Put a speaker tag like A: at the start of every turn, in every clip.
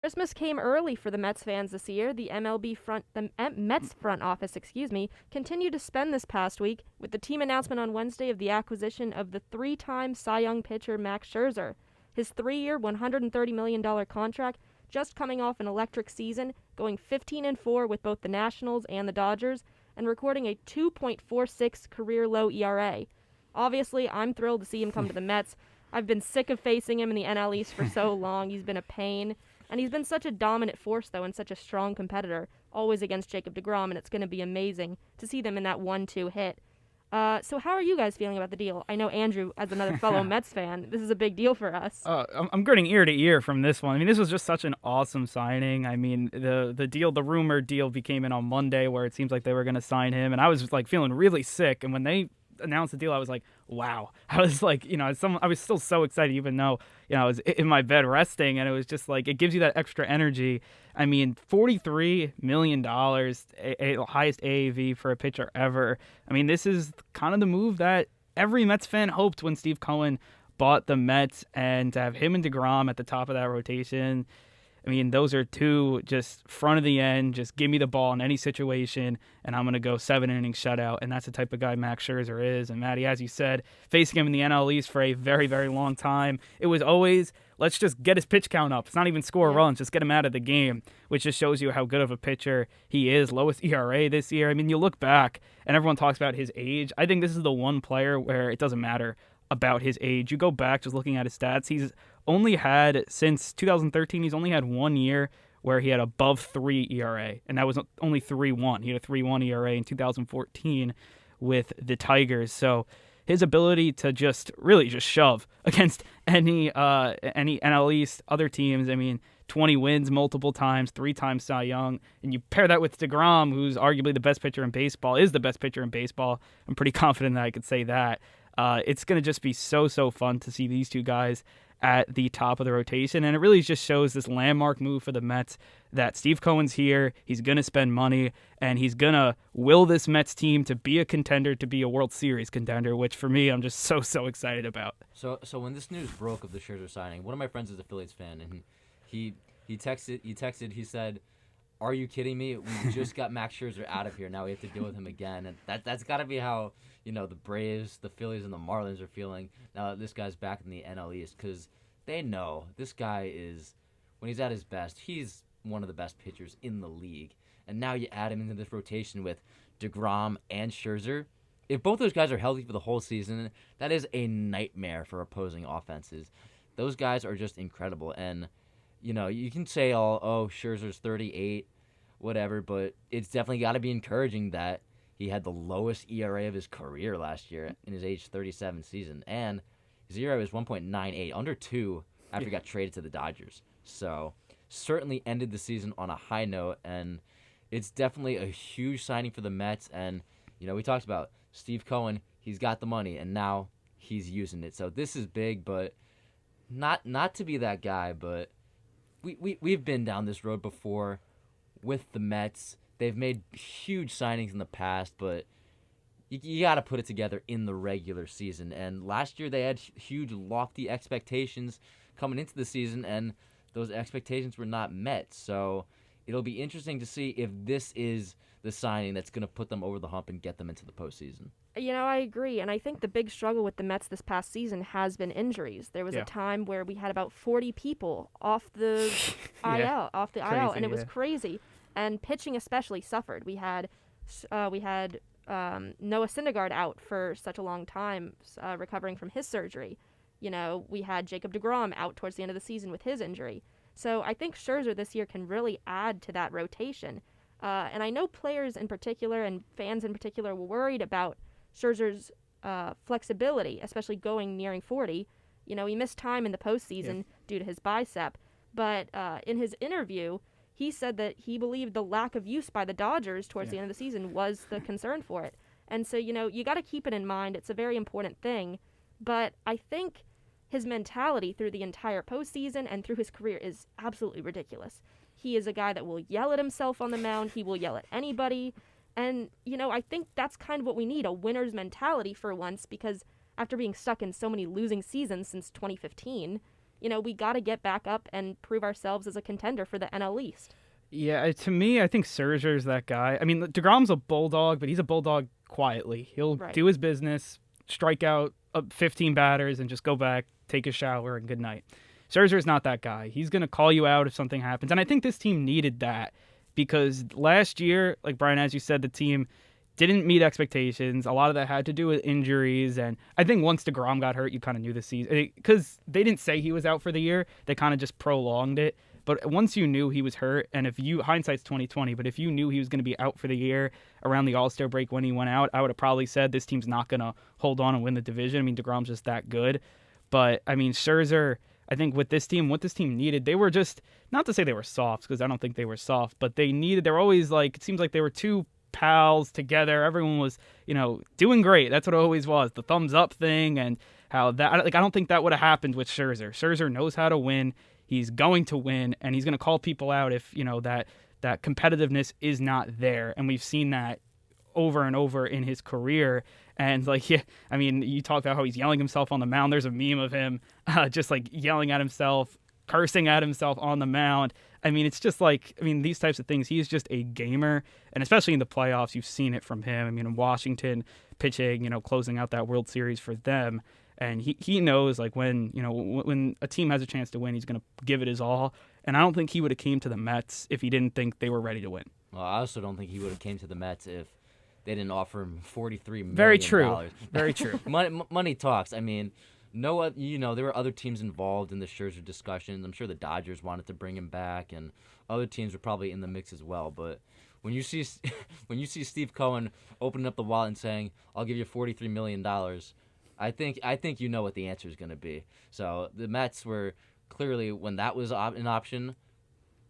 A: Christmas came early for the Mets fans this year. The Mets front office, continued to spend this past week with the team announcement on Wednesday of the acquisition of the three-time Cy Young pitcher Max Scherzer. His 3-year, $130 million contract just coming off an electric season, going 15-4 with both the Nationals and the Dodgers, and recording a 2.46 career low ERA. Obviously, I'm thrilled to see him come to the Mets. I've been sick of facing him in the NL East for so long. He's been a pain. And he's been such a dominant force, though, and such a strong competitor, always against Jacob deGrom, and it's going to be amazing to see them in that 1-2 hit. So how are you guys feeling about the deal? I know Andrew, as another fellow Mets fan, this is a big deal for us.
B: I'm grinning ear to ear from this one. I mean, this was just such an awesome signing. I mean, the rumored deal became in on Monday, where it seems like they were going to sign him, and I was like feeling really sick. And when they announced the deal, I was like, wow. I was like, I was still so excited, even though, I was in my bed resting, and it was just like, it gives you that extra energy. I mean, $43 million, highest AAV for a pitcher ever. I mean, this is kind of the move that every Mets fan hoped when Steve Cohen bought the Mets, and to have him and deGrom at the top of that rotation. I mean, those are two just front of the end, just give me the ball in any situation, and I'm going to go 7-inning shutout, and that's the type of guy Max Scherzer is. And Maddie, as you said, facing him in the NL East for a very, very long time, it was always, let's just get his pitch count up. It's not even score runs, just get him out of the game, which just shows you how good of a pitcher he is. Lowest ERA this year. I mean, you look back, and everyone talks about his age. I think this is the one player where it doesn't matter about his age. You go back just looking at his stats, he's only had, since 2013, he's only had 1 year where he had above 3 ERA, and that was only 3.1. He had a 3.1 ERA in 2014 with the Tigers. So his ability to just really just shove against any NL East other teams, I mean, 20 wins multiple times, 3 times Cy Young, and you pair that with deGrom, who's arguably the best pitcher in baseball, is the best pitcher in baseball. I'm pretty confident that I could say that. It's going to just be so fun to see these two guys at the top of the rotation, and it really just shows this landmark move for the Mets that Steve Cohen's here, he's going to spend money, and he's going to will this Mets team to be a contender, to be a World Series contender, which for me, I'm just so excited about.
C: So when this news broke of the Scherzer signing, one of my friends is a Phillies fan, and he texted, he said, "Are you kidding me? We just got Max Scherzer out of here. Now we have to deal with him again." And that's got to be how, the Braves, the Phillies, and the Marlins are feeling now that this guy's back in the NL East, because they know this guy is, when he's at his best, he's one of the best pitchers in the league. And now you add him into this rotation with deGrom and Scherzer. If both those guys are healthy for the whole season, that is a nightmare for opposing offenses. Those guys are just incredible. And, you can say, Scherzer's 38, whatever, but it's definitely got to be encouraging that he had the lowest ERA of his career last year in his age 37 season. And his ERA was 1.98, under 2 after he got traded to the Dodgers. So certainly ended the season on a high note, and it's definitely a huge signing for the Mets. And, we talked about Steve Cohen, he's got the money, and now he's using it. So this is big, but not to be that guy, but we've been down this road before with the Mets. They've made huge signings in the past, but you got to put it together in the regular season. And last year they had huge, lofty expectations coming into the season, and those expectations were not met. So it'll be interesting to see if this is the signing that's going to put them over the hump and get them into the postseason.
A: I agree, and I think the big struggle with the Mets this past season has been injuries. There was a time where we had about 40 people off the IL,
B: Crazy,
A: and it was crazy. And pitching especially suffered. We had Noah Syndergaard out for such a long time, recovering from his surgery. We had Jacob deGrom out towards the end of the season with his injury. So I think Scherzer this year can really add to that rotation. And I know players in particular and fans in particular were worried about Scherzer's flexibility, especially nearing 40. He missed time in the postseason due to his bicep. But in his interview, he said that he believed the lack of use by the Dodgers towards the end of the season was the concern for it. And so, you got to keep it in mind. It's a very important thing. But I think his mentality through the entire postseason and through his career is absolutely ridiculous. He is a guy that will yell at himself on the mound. He will yell at anybody. And, I think that's kind of what we need, a winner's mentality for once, because after being stuck in so many losing seasons since 2015, we got to get back up and prove ourselves as a contender for the NL East.
B: Yeah, to me, I think Scherzer's that guy. I mean, deGrom's a bulldog, but he's a bulldog quietly. He'll do his business, strike out 15 batters, and just go back, take a shower, and good night. Scherzer's not that guy. He's going to call you out if something happens. And I think this team needed that because last year, like Brian, as you said, the team didn't meet expectations. A lot of that had to do with injuries. And I think once deGrom got hurt, you kind of knew the season. Because they didn't say he was out for the year. They kind of just prolonged it. But once you knew he was hurt, and hindsight's 20/20, but if you knew he was going to be out for the year around the All-Star break when he went out, I would have probably said this team's not going to hold on and win the division. I mean, deGrom's just that good. But, I mean, Scherzer, I think what this team needed, they were just, not to say they were soft, because I don't think they were soft, but they were always like, it seems like they were two pals together. Everyone was, doing great. That's what it always was, the thumbs up thing, and how that, I don't think that would have happened with Scherzer. Scherzer knows how to win. He's going to win, and he's going to call people out if, that competitiveness is not there. And we've seen that over and over in his career. And, you talk about how he's yelling himself on the mound. There's a meme of him just, yelling at himself, cursing at himself on the mound. I mean, it's just these types of things. He's just a gamer, and especially in the playoffs, you've seen it from him. I mean, in Washington, pitching, closing out that World Series for them. And he knows when a team has a chance to win, he's going to give it his all. And I don't think he would have came to the Mets if he didn't think they were ready to win.
C: Well, I also don't think he would have came to the Mets if they didn't offer him $43 million.
B: Very true. Very true.
C: Money talks. I mean, there were other teams involved in the Scherzer discussion. I'm sure the Dodgers wanted to bring him back, and other teams were probably in the mix as well. But when you see Steve Cohen opening up the wallet and saying, "I'll give you $43 million," I think you know what the answer is going to be. So the Mets were clearly, when that was an option,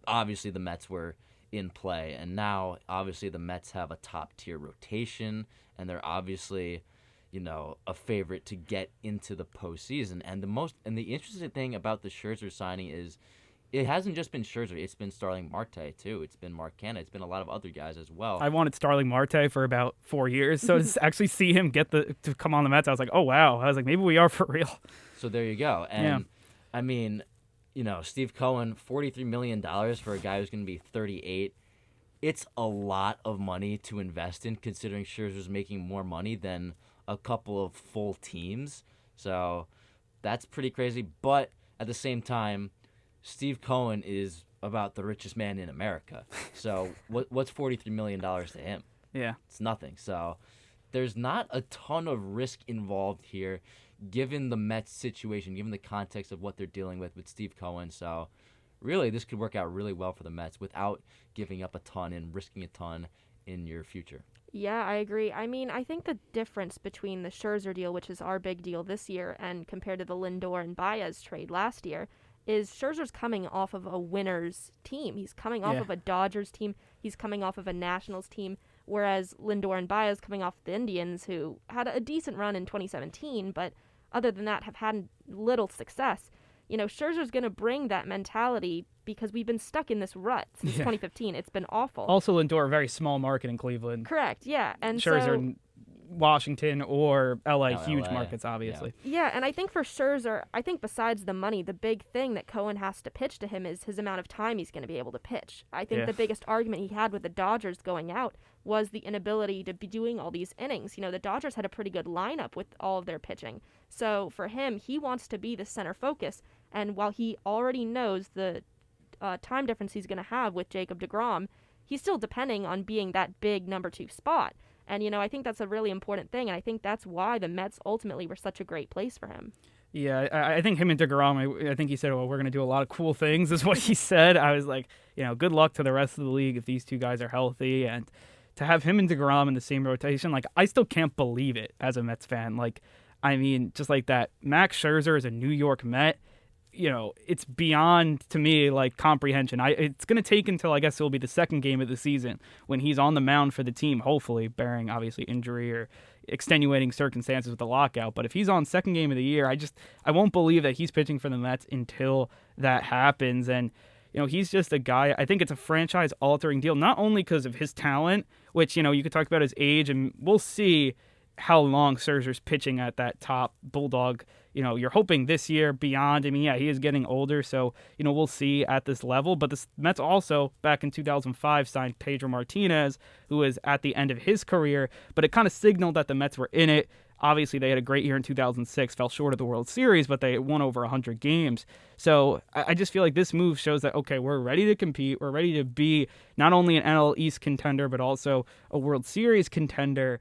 C: obviously the Mets were in play. And now, obviously, the Mets have a top-tier rotation, and they're obviously, a favorite to get into the postseason. And the interesting thing about the Scherzer signing is it hasn't just been Scherzer. It's been Starling Marte, too. It's been Mark Canha. It's been a lot of other guys as well.
B: I wanted Starling Marte for about 4 years, so to actually see him to come on the Mets, I was like, oh, wow. I was like, maybe we are for real.
C: So there you go. And, I mean, Steve Cohen, $43 million for a guy who's going to be 38. It's a lot of money to invest in, considering Scherzer's making more money than a couple of full teams. So that's pretty crazy. But at the same time, Steve Cohen is about the richest man in America. So what's $43 million to him?
B: Yeah.
C: It's nothing. So there's not a ton of risk involved here, given the Mets situation, given the context of what they're dealing with Steve Cohen. So really, this could work out really well for the Mets without giving up a ton and risking a ton in your future.
A: Yeah, I agree. I mean, I think the difference between the Scherzer deal, which is our big deal this year, and compared to the Lindor and Baez trade last year, is Scherzer's coming off of a winner's team. He's coming off of a Dodgers team. He's coming off of a Nationals team, whereas Lindor and Baez coming off the Indians, who had a decent run in 2017, but other than that have had little success. Scherzer's going to bring that mentality because we've been stuck in this rut since 2015. It's been awful.
B: Also, Lindor, a very small market in Cleveland.
A: Correct, yeah. And
B: Scherzer, Washington or LA, huge markets, obviously.
A: Yeah, and I think for Scherzer, besides the money, the big thing that Cohen has to pitch to him is his amount of time he's going to be able to pitch. I think the biggest argument he had with the Dodgers going out was the inability to be doing all these innings. The Dodgers had a pretty good lineup with all of their pitching. So for him, he wants to be the center focus. And while he already knows the time difference he's going to have with Jacob deGrom, he's still depending on being that big number 2 spot. And, I think that's a really important thing, and I think that's why the Mets ultimately were such a great place for him.
B: Yeah, I think him and deGrom, I think he said, well, we're going to do a lot of cool things, is what he said. I was like, good luck to the rest of the league if these two guys are healthy. And to have him and deGrom in the same rotation, I still can't believe it as a Mets fan. Just like that, Max Scherzer is a New York Met. It's beyond, to me, comprehension. It's going to take until, I guess, it will be the second game of the season when he's on the mound for the team, hopefully, bearing, obviously, injury or extenuating circumstances with the lockout. But if he's on second game of the year, I won't believe that he's pitching for the Mets until that happens. And, he's just a guy, I think it's a franchise-altering deal, not only because of his talent, which, you could talk about his age, and we'll see how long Scherzer's pitching at that top Bulldog. You're hoping this year, beyond. I mean, yeah, he is getting older, so, we'll see at this level. But the Mets also, back in 2005, signed Pedro Martinez, who was at the end of his career. But it kind of signaled that the Mets were in it. Obviously, they had a great year in 2006, fell short of the World Series, but they won over 100 games. So I just feel like this move shows that, okay, we're ready to compete. We're ready to be not only an NL East contender, but also a World Series contender.